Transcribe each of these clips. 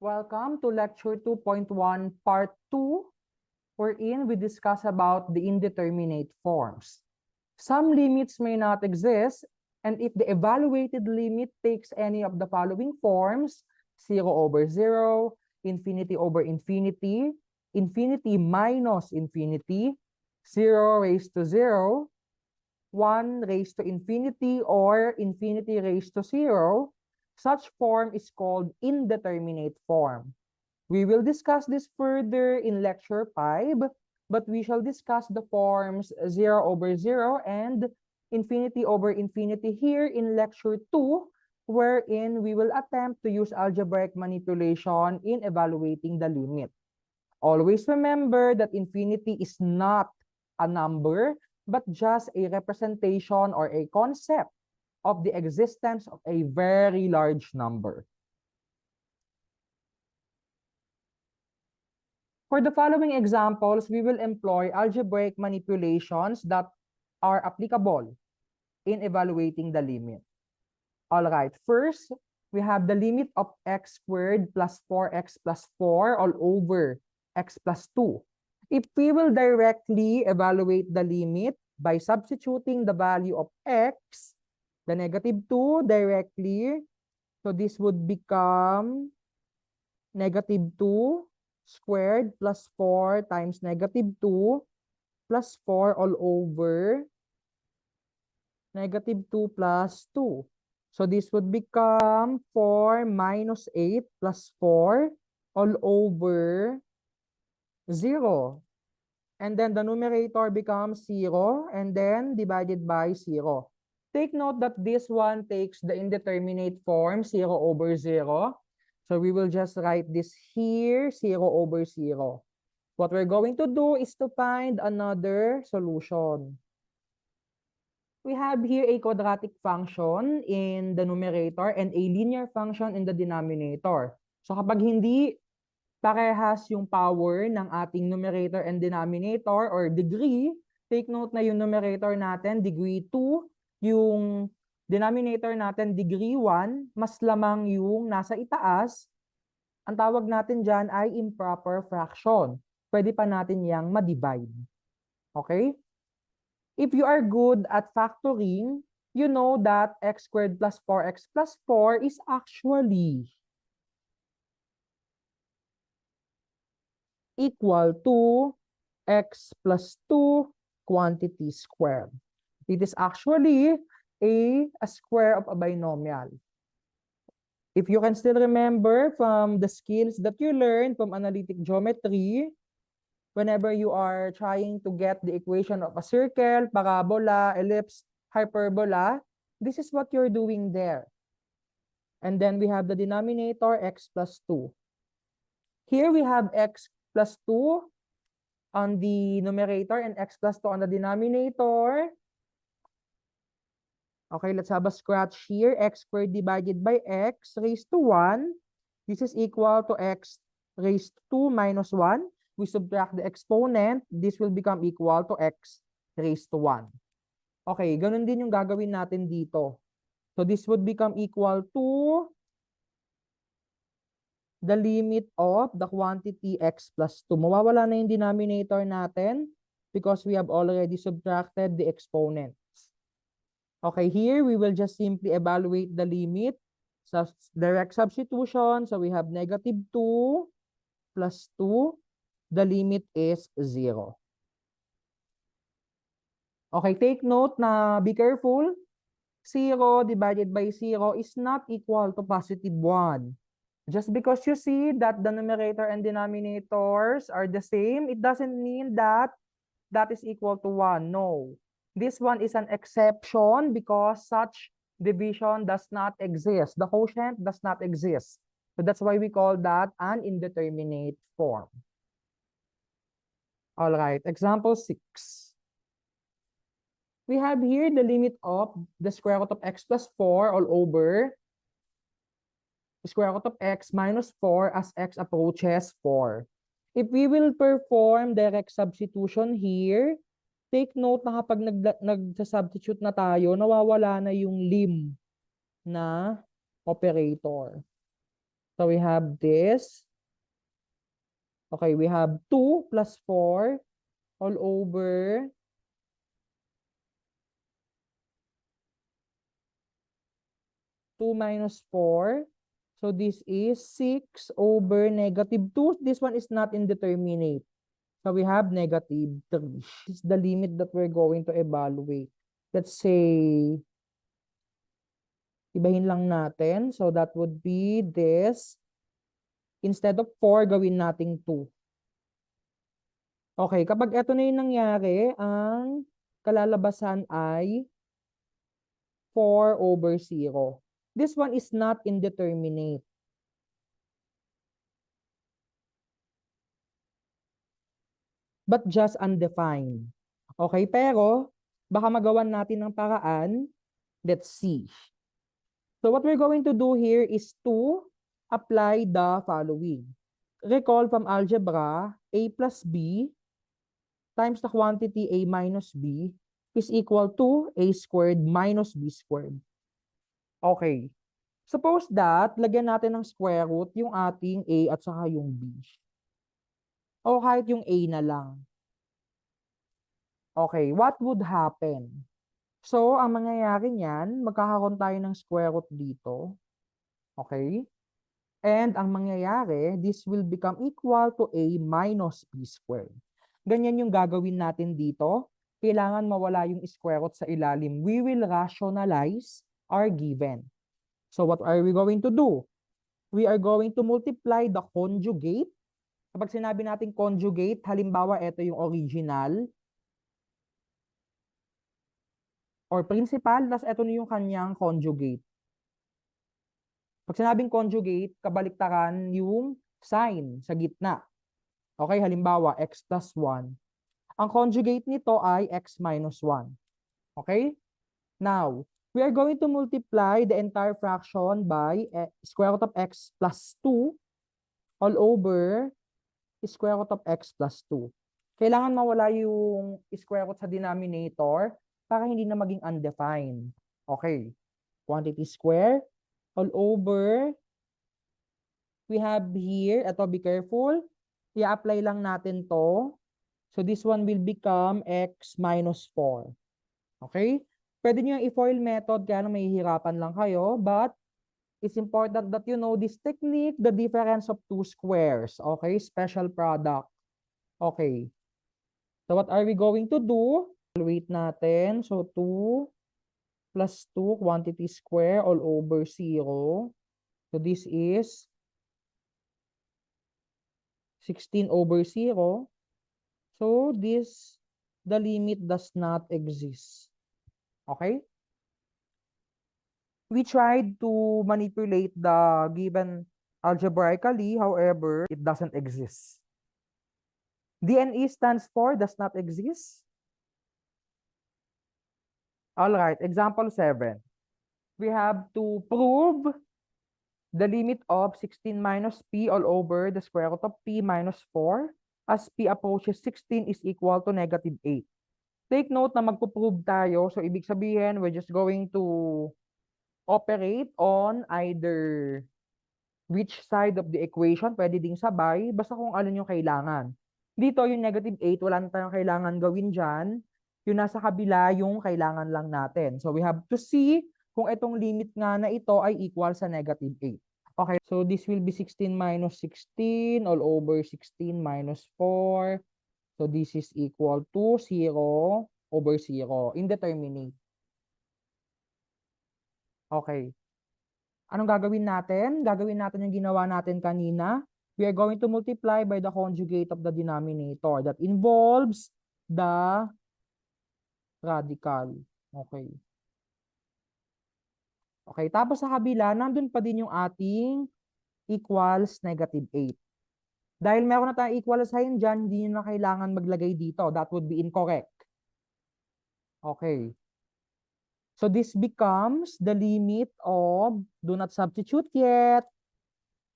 Welcome to Lecture 2.1, Part 2, wherein we discuss about the indeterminate forms. Some limits may not exist, and if the evaluated limit takes any of the following forms, 0 over 0, infinity over infinity, infinity minus infinity, 0 raised to 0, 1 raised to infinity, or infinity raised to 0, such form is called indeterminate form. We will discuss this further in lecture 5, but we shall discuss the forms 0 over 0 and infinity over infinity here in lecture 2, wherein we will attempt to use algebraic manipulation in evaluating the limit. Always remember that infinity is not a number, but just a representation or a concept of the existence of a very large number. For the following examples, we will employ algebraic manipulations that are applicable in evaluating the limit. All right, first, we have the limit of x squared plus 4x plus 4 all over x plus 2. If we will directly evaluate the limit by substituting the value of x, the negative 2 directly, so this would become negative 2 squared plus 4 times negative 2 plus 4 all over negative 2 plus 2. So this would become 4 minus 8 plus 4 all over 0. And then the numerator becomes 0 and then divided by 0. Take note that this one takes the indeterminate form 0 over 0. So we will just write this here, 0 over 0. What we're going to do is to find another solution. We have here a quadratic function in the numerator and a linear function in the denominator. So kapag hindi parehas yung power ng ating numerator and denominator or degree, take note na yung numerator natin degree 2, yung denominator natin degree 1, mas lamang yung nasa itaas, ang tawag natin dyan ay improper fraction. Pwede pa natin yang ma-divide. Okay? If you are good at factoring, you know that x squared plus 4x plus 4 is actually equal to x plus 2 quantity squared. It is actually a square of a binomial. If you can still remember from the skills that you learned from analytic geometry, whenever you are trying to get the equation of a circle, parabola, ellipse, hyperbola, this is what you're doing there. And then we have the denominator x plus 2. Here we have x plus 2 on the numerator and x plus 2 on the denominator. Okay, let's have a scratch here. X squared divided by x raised to 1. This is equal to x raised to 2 minus 1. We subtract the exponent. This will become equal to x raised to 1. Okay, ganun din yung gagawin natin dito. So this would become equal to the limit of the quantity x plus 2. Mawawala na yung denominator natin because we have already subtracted the exponents. Okay, here we will just simply evaluate the limit. So direct substitution. So we have negative 2 plus 2. The limit is 0. Okay, take note na be careful. 0 divided by 0 is not equal to positive 1. Just because you see that the numerator and denominators are the same, it doesn't mean that that is equal to 1. No. This one is an exception because such division does not exist. The quotient does not exist. So that's why we call that an indeterminate form. All right, example 6. We have here the limit of the square root of x plus 4 all over the square root of x minus 4 as x approaches 4. If we will perform direct substitution here, take note na kapag nag-substitute na tayo, nawawala na yung lim na operator. So we have this. Okay, we have 2 plus 4 all over 2 minus 4. So this is 6 over -2. This one is not indeterminate. So we have -3. This is the limit that we're going to evaluate. Let's say, ibahin lang natin. So that would be this. Instead of 4, gawin nating 2. Okay, kapag ito na yung nangyari, ang kalalabasan ay 4 over 0. This one is not indeterminate. But just undefined. Okay, pero baka magawan natin ng paraan. Let's see. So what we're going to do here is to apply the following. Recall from algebra, a plus b times the quantity a minus b is equal to a squared minus b squared. Okay. Suppose that, lagyan natin ng square root yung ating a at saka yung b. O kahit yung a na lang. Okay, what would happen? So, ang mangyayari niyan, magkakaroon tayo ng square root dito. Okay? And ang mangyayari, this will become equal to a minus b squared. Ganyan yung gagawin natin dito. Kailangan mawala yung square root sa ilalim. We will rationalize our given. So what are we going to do? We are going to multiply the conjugate. Kapag sinabi natin conjugate, halimbawa ito yung original or principal, plus ito na yung kanyang conjugate. Pag sinabing conjugate, kabaliktaran yung sign sa gitna. Okay, halimbawa, x plus 1. Ang conjugate nito ay x minus 1. Okay? Now, we are going to multiply the entire fraction by square root of x plus 2 all over square root of x plus 2. Kailangan mawala yung square root sa denominator para hindi na maging undefined. Okay. Quantity square all over, we have here, ito, be careful, i-apply lang natin to. So this one will become x minus 4. Okay? Pwede nyo yung i-FOIL method, kaya na mahihirapan lang kayo, but it's important that you know this technique, the difference of two squares. Okay? Special product. Okay. So what are we going to do? Evaluate natin. So 2 plus 2 quantity square all over 0. So this is 16 over 0. So this, the limit does not exist. Okay? We tried to manipulate the given algebraically, however, it doesn't exist. DNE stands for does not exist. All right, example 7. We have to prove the limit of 16 minus p all over the square root of p minus 4 as p approaches 16 is equal to -8. Take note na magpo-prove tayo. So, ibig sabihin, we're just going to operate on either which side of the equation. Pwede ding sabay. Basta kung alin yung kailangan. Dito, yung -8, wala na tayong kailangan gawin dyan. Yung nasa kabila, yung kailangan lang natin. So, we have to see kung itong limit nga na ito ay equal sa -8. Okay, so this will be 16 minus 16 all over 16 minus 4. So this is equal to 0 over 0. Indeterminate. Okay. Anong gagawin natin? Gagawin natin yung ginawa natin kanina. We are going to multiply by the conjugate of the denominator. That involves the radical. Okay. Okay, tapos sa kabila, nandun pa din yung ating equals -8. Dahil meron na tayong equal sign dyan, hindi nyo na kailangan maglagay dito. That would be incorrect. Okay. So this becomes the limit of, do not substitute yet.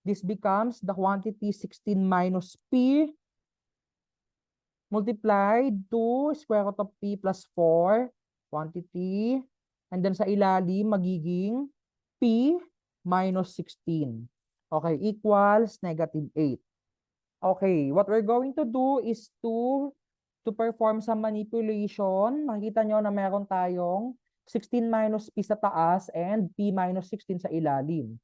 This becomes the quantity 16 minus p multiplied to square root of p plus 4 quantity. And then sa ilalim, magiging p minus 16. Okay, equals negative 8. Okay, what we're going to do is to perform some manipulation. Makikita nyo na meron tayong 16 minus p sa taas and p minus 16 sa ilalim.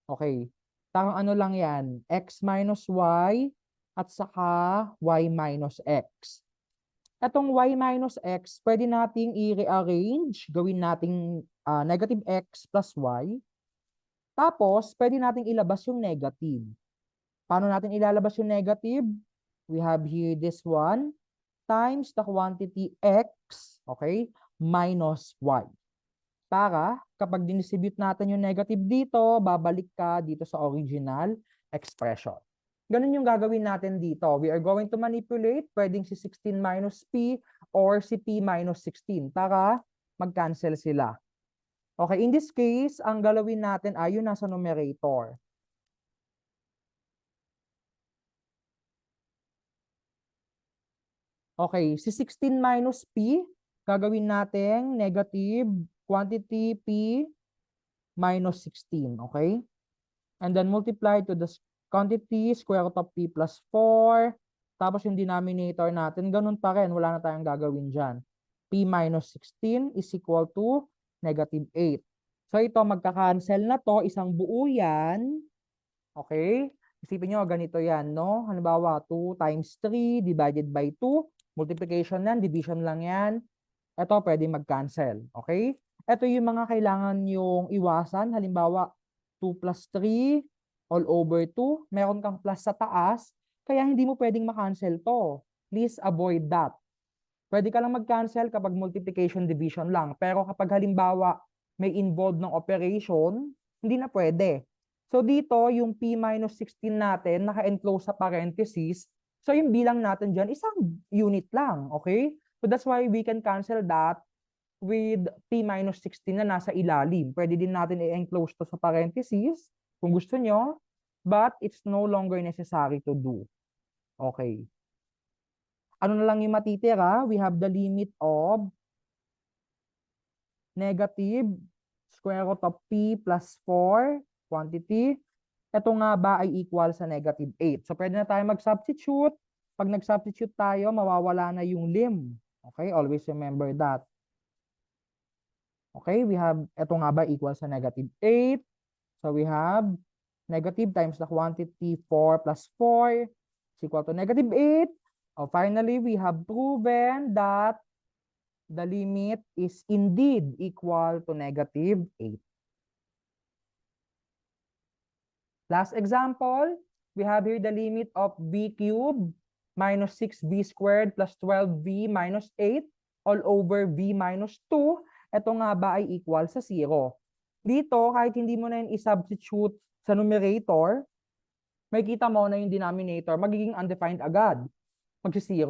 Okay, tarang ano lang yan, x minus y at saka y minus x. Etong y minus x, pwede nating i-rearrange, gawin nating negative x plus y. Tapos, pwede nating ilabas yung negative. Paano natin ilalabas yung negative? We have here this one times the quantity x, okay, minus y. Para kapag distribute natin yung negative dito, babalik ka dito sa original expression. Ganun yung gagawin natin dito. We are going to manipulate, pwedeng si 16 minus p or si p minus 16 para mag-cancel sila. Okay, in this case, ang galawin natin ay yung nasa numerator. Okay, si 16 minus p, gagawin natin negative quantity p minus 16, okay? And then multiply to the quantity square root of p plus 4. Tapos yung denominator natin, ganun pa rin, wala na tayong gagawin dyan. P minus 16 is equal to negative 8. So ito, magka-cancel na to, isang buo yan. Okay? Isipin nyo, ganito yan, no? Halimbawa, 2 times 3 divided by 2. Multiplication yan, division lang yan. Ito, pwede mag-cancel. Okay? Ito yung mga kailangan yung iwasan. Halimbawa, 2 plus 3 all over 2. Meron kang plus sa taas, kaya hindi mo pwedeng ma-cancel to. Please avoid that. Pwede ka lang mag-cancel kapag multiplication division lang. Pero kapag halimbawa may involved ng operation, hindi na pwede. So dito, yung P minus 16 natin, naka-enclose sa parenthesis. So yung bilang natin dyan, isang unit lang. Okay? So that's why we can cancel that with P minus 16 na nasa ilalim. Pwede din natin i-enclose to sa parenthesis kung gusto nyo. But it's no longer necessary to do. Okay. Ano na lang yung matitira? We have the limit of negative square root of p plus 4 quantity. Ito nga ba ay equal sa negative 8? So, pwede na tayo mag-substitute. Pag nag-substitute tayo, mawawala na yung lim. Okay? Always remember that. Okay? We have, ito nga ba equal sa negative 8? So, we have negative times the quantity 4 plus 4 is equal to negative 8. Finally, we have proven that the limit is indeed equal to negative 8. Last example, we have here the limit of b cubed minus 6b squared plus 12b minus 8 all over b minus 2. Ito nga ba ay equal sa 0? Dito, kahit hindi mo na yun i-substitute sa numerator, makikita mo na yung denominator magiging undefined agad. Magsi-0.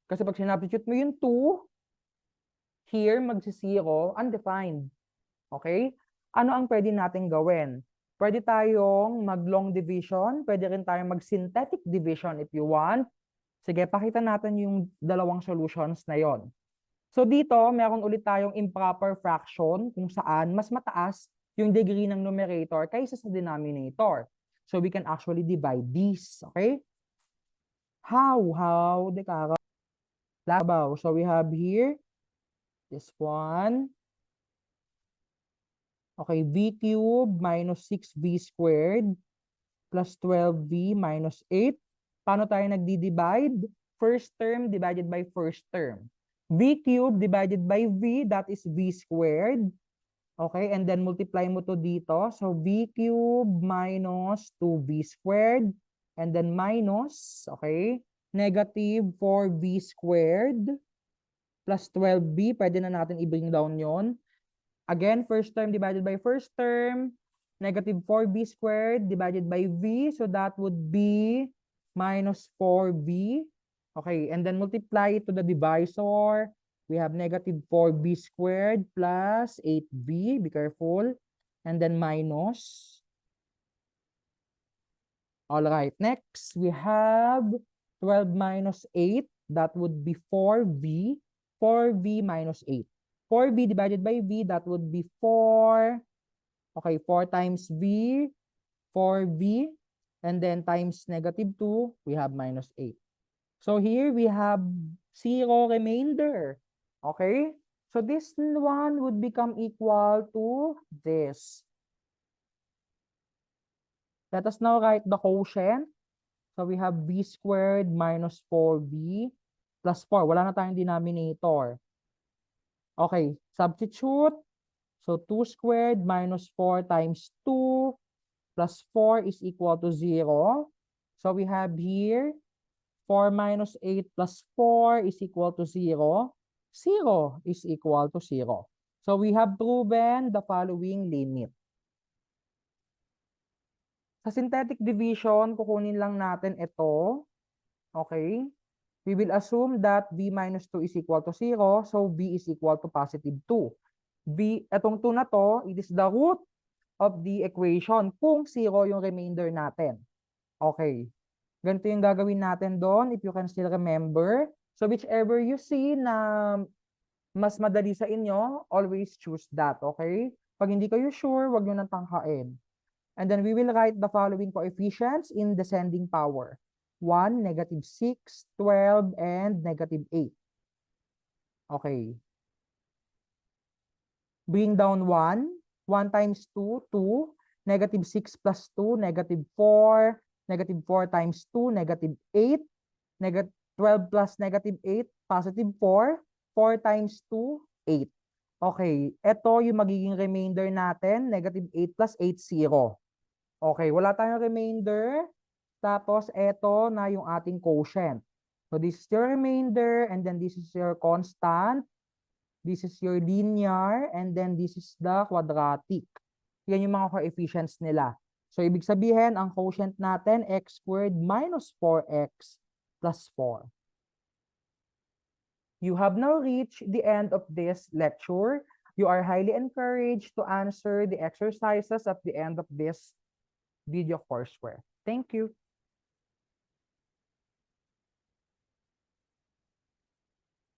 Kasi pag sinubstitute mo yung 2, here magsi-0, undefined. Okay? Ano ang pwede natin gawin? Pwede tayong mag-long division, pwede rin tayong mag-synthetic division if you want. Sige, pakita natin yung dalawang solutions na yon. So dito, meron ulit tayong improper fraction kung saan mas mataas yung degree ng numerator kaysa sa denominator. So we can actually divide these. Okay? How? Labaw. So we have here this one. Okay, v cubed minus 6v squared plus 12v minus 8. Paano tayo nagdi-divide? First term divided by first term. V cubed divided by v, that is v squared. Okay, and then multiply mo to dito. So v cubed minus 2v squared. And then minus, okay, negative 4v squared plus 12v. Pwede na natin i-bring down yon. Again, first term divided by first term, negative 4v squared divided by v. So that would be minus 4v. Okay, and then multiply it to the divisor. We have negative 4v squared plus 8v. Be careful. And then minus. All right, next we have 12 minus 8. That would be 4v. 4v minus 8. 4v divided by v, that would be 4. Okay, 4 times v 4b, and then times negative 2, we have minus 8. So here we have 0 remainder. Okay? So this one would become equal to this. Let us now write the quotient. So we have b squared minus 4b plus 4. Wala na tayong denominator. Okay, substitute. So 2 squared minus 4 times 2 plus 4 is equal to 0. So we have here 4 minus 8 plus 4 is equal to 0. 0 is equal to 0. So we have proven the following limit. Sa synthetic division, kukunin lang natin ito. Okay? We will assume that b minus 2 is equal to 0. So b is equal to positive 2. Itong 2 na to, it is the root of the equation kung 0 yung remainder natin. Okay. Ganito yung gagawin natin doon, if you can still remember. So whichever you see na mas madali sa inyo, always choose that, okay? Pag hindi kayo sure, wag nyo nang tanghain. And then we will write the following coefficients in descending power. 1, negative 6, 12, and negative 8. Okay. Bring down 1. 1 times 2, 2. Negative 6 plus 2, negative 4. Negative 4 times 2, negative 8. Negative 12 plus negative 8, positive 4. 4 times 2, 8. Okay, ito yung magiging remainder natin, negative 8 plus 8, 0. Okay, wala tayong remainder. Tapos, ito na yung ating quotient. So, this is your remainder, and then this is your constant. This is your linear, and then this is the quadratic. Yan yung mga coefficients nila. So, ibig sabihin, ang quotient natin, x squared minus 4x plus 4. You have now reached the end of this lecture. You are highly encouraged to answer the exercises at the end of this video courseware. Thank you.